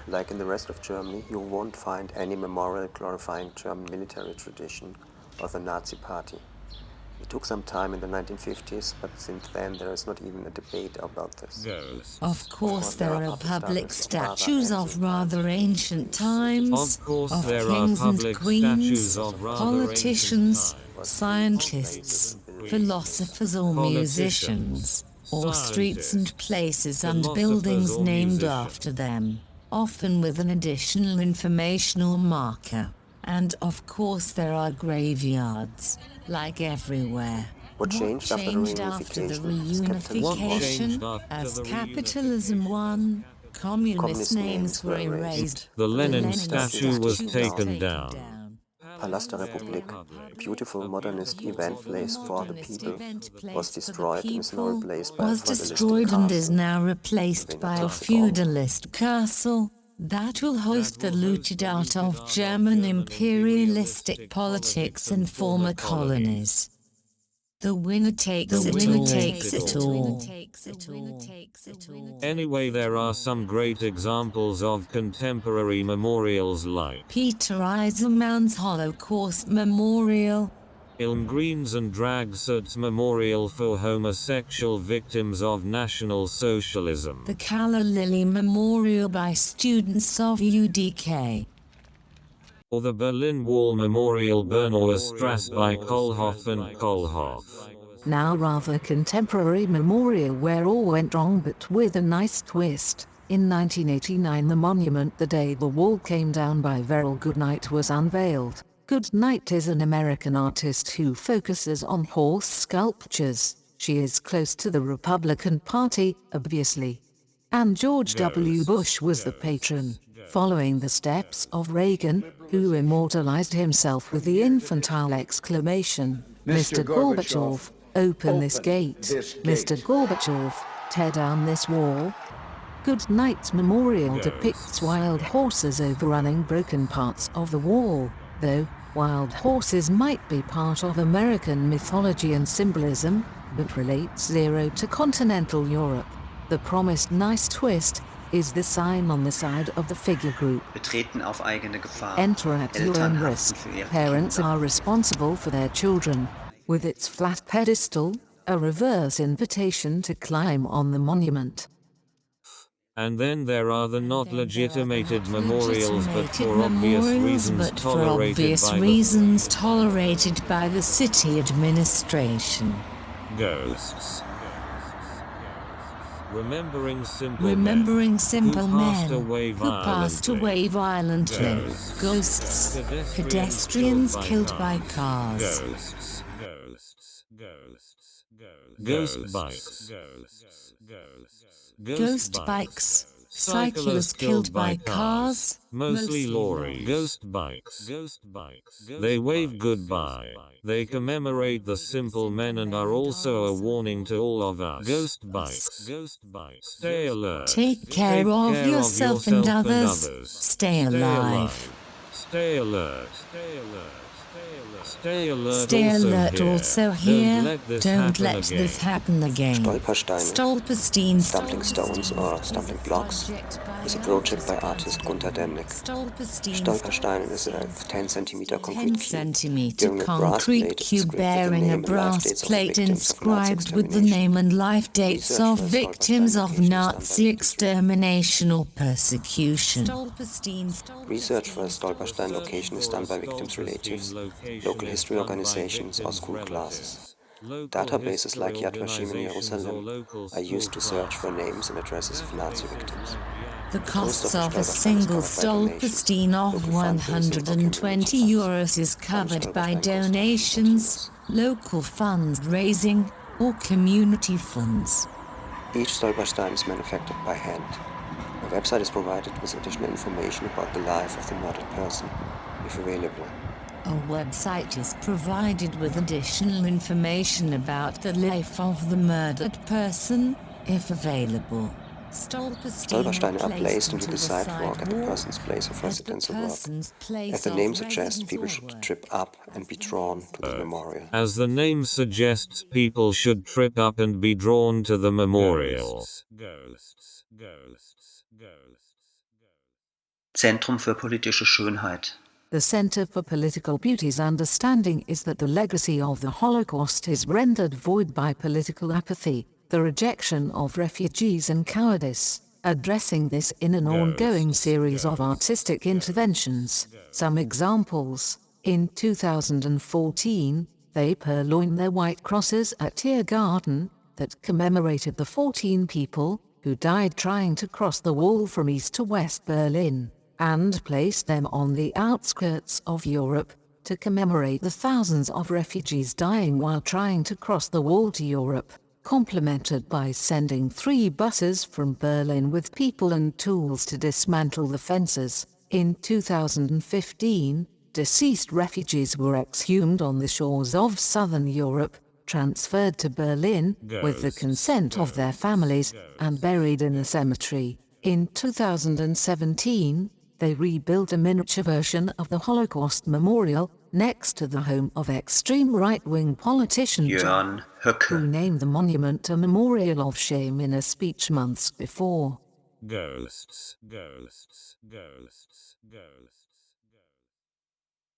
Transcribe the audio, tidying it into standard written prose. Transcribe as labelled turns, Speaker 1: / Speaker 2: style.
Speaker 1: like in the rest of Germany, you won't find any memorial glorifying German military tradition or the Nazi Party. It took some time in the 1950s, but since then there is not even a debate about this.
Speaker 2: Of course there are public statues
Speaker 1: rather
Speaker 2: of rather ancient times,
Speaker 3: Of course
Speaker 2: of
Speaker 3: there are
Speaker 2: kings and
Speaker 3: public
Speaker 2: queens,
Speaker 3: statues of rather
Speaker 2: politicians,
Speaker 3: ancient
Speaker 2: scientists, philosophers or musicians, or streets and places and buildings named after them, often with an additional informational marker. And of course there are graveyards, like everywhere.
Speaker 1: What changed after the reunification?
Speaker 2: As capitalism won, communist names were erased.
Speaker 3: The Lenin
Speaker 1: statue
Speaker 3: statue was
Speaker 1: was
Speaker 3: taken down.
Speaker 1: Palast der Republik, a beautiful modernist event place for the people, was destroyed and is now replaced by a
Speaker 2: destroyed and is
Speaker 1: castle.
Speaker 2: now replaced by a feudalist castle that will host the looted out of German imperialistic politics in former colonies. The winner takes it all.
Speaker 3: Anyway, there are some great examples of contemporary memorials like
Speaker 2: Peter Eisenman's Holocaust Memorial,
Speaker 3: Ilmgreen's and Dragsut's Memorial for Homosexual Victims of National Socialism,
Speaker 2: the Calla Lilly Memorial by students of UDK,
Speaker 3: or the Berlin Wall Memorial Bernauer Strasse by Kohlhoff and Kohlhoff.
Speaker 4: Now rather contemporary memorial where all went wrong but with a nice twist. In 1989 the monument The Day the Wall Came Down by Verrill Goodnight was unveiled. Goodnight is an American artist who focuses on horse sculptures. She is close to the Republican Party, obviously. And George W. Bush was the patron, following the steps of Reagan, who immortalized himself with the infantile exclamation, "Mr. Gorbachev, open this gate. Mr. Gorbachev, tear down this wall." Goodnight's memorial depicts wild horses overrunning broken parts of the wall. Though, wild horses might be part of American mythology and symbolism, but relates zero to continental Europe. The promised nice twist is the sign on the side of the figure group.
Speaker 5: Betreten auf eigene Gefahr.
Speaker 4: Enter at your own
Speaker 5: Eltern
Speaker 4: risk.
Speaker 5: haften für ihre
Speaker 4: Parents
Speaker 5: Kinder.
Speaker 4: are responsible for their children. With its flat pedestal, a reverse invitation to climb on the monument.
Speaker 3: And then there are the not legitimated memorials but for obvious reasons
Speaker 2: tolerated by the city administration.
Speaker 3: Ghosts. Remembering simple
Speaker 2: men
Speaker 3: who passed away violently.
Speaker 2: Ghosts. Pedestrians killed by cars.
Speaker 3: Ghost bikes.
Speaker 2: Ghost bikes. Cyclists killed by cars.
Speaker 3: Mostly lorries. Ghost bikes. They wave goodbye. They commemorate the simple men and are also a warning to all of us. Ghost bikes. Stay alert.
Speaker 2: Take care of yourself and others. Stay alive.
Speaker 3: Stay alert. Stay
Speaker 2: alert also here. Don't let
Speaker 3: this
Speaker 2: this happen again.
Speaker 1: Stolpersteine,
Speaker 2: Stolpersteins.
Speaker 1: stumbling stones or stumbling blocks, is a project by artist Gunter Demnig. Stolperstein is a 10 centimeter
Speaker 2: 10
Speaker 1: concrete
Speaker 2: centimeter
Speaker 1: cube bearing a brass
Speaker 2: concrete
Speaker 1: plate
Speaker 2: cube
Speaker 1: inscribed
Speaker 2: bearing a brass plate inscribed with the name and life dates of victims of Nazi extermination or persecution.
Speaker 1: Research for a Stolperstein location is done by victims' relatives, local history organizations or school classes. Databases like Yad Vashem in Jerusalem are used to search for names and addresses of Nazi victims.
Speaker 2: The costs of a single Stolperstein of 120 euros is covered by donations, local fundraising, or community funds.
Speaker 1: Each Stolperstein is manufactured by hand. A website is provided with additional information about the life of the murdered person, if available.
Speaker 2: A website is provided with additional information about the life of the murdered person, if available.
Speaker 1: Stolpersteine are placed into the sidewalk at the person's place of residence or work. As the name suggests, people should trip up and be drawn to the memorial.
Speaker 3: As the name suggests, people should trip up and be drawn to the memorial.
Speaker 5: Zentrum für politische Schönheit.
Speaker 4: The Center for Political Beauty's understanding is that the legacy of the Holocaust is rendered void by political apathy, the rejection of refugees and cowardice, addressing this in an ongoing series of artistic interventions. Some examples: in 2014, they purloined their white crosses at Tiergarten, that commemorated the 14 people who died trying to cross the wall from East to West Berlin, and placed them on the outskirts of Europe to commemorate the thousands of refugees dying while trying to cross the wall to Europe, complemented by sending 3 buses from Berlin with people and tools to dismantle the fences. In 2015, deceased refugees were exhumed on the shores of southern Europe, transferred to Berlin with the consent of their families, and buried in a cemetery. In 2017, they rebuilt a miniature version of the Holocaust Memorial next to the home of extreme right-wing politician
Speaker 5: Jörn Höcke.
Speaker 4: who named the monument a memorial of shame in a speech months before.
Speaker 3: Ghosts, ghosts, ghosts, ghosts.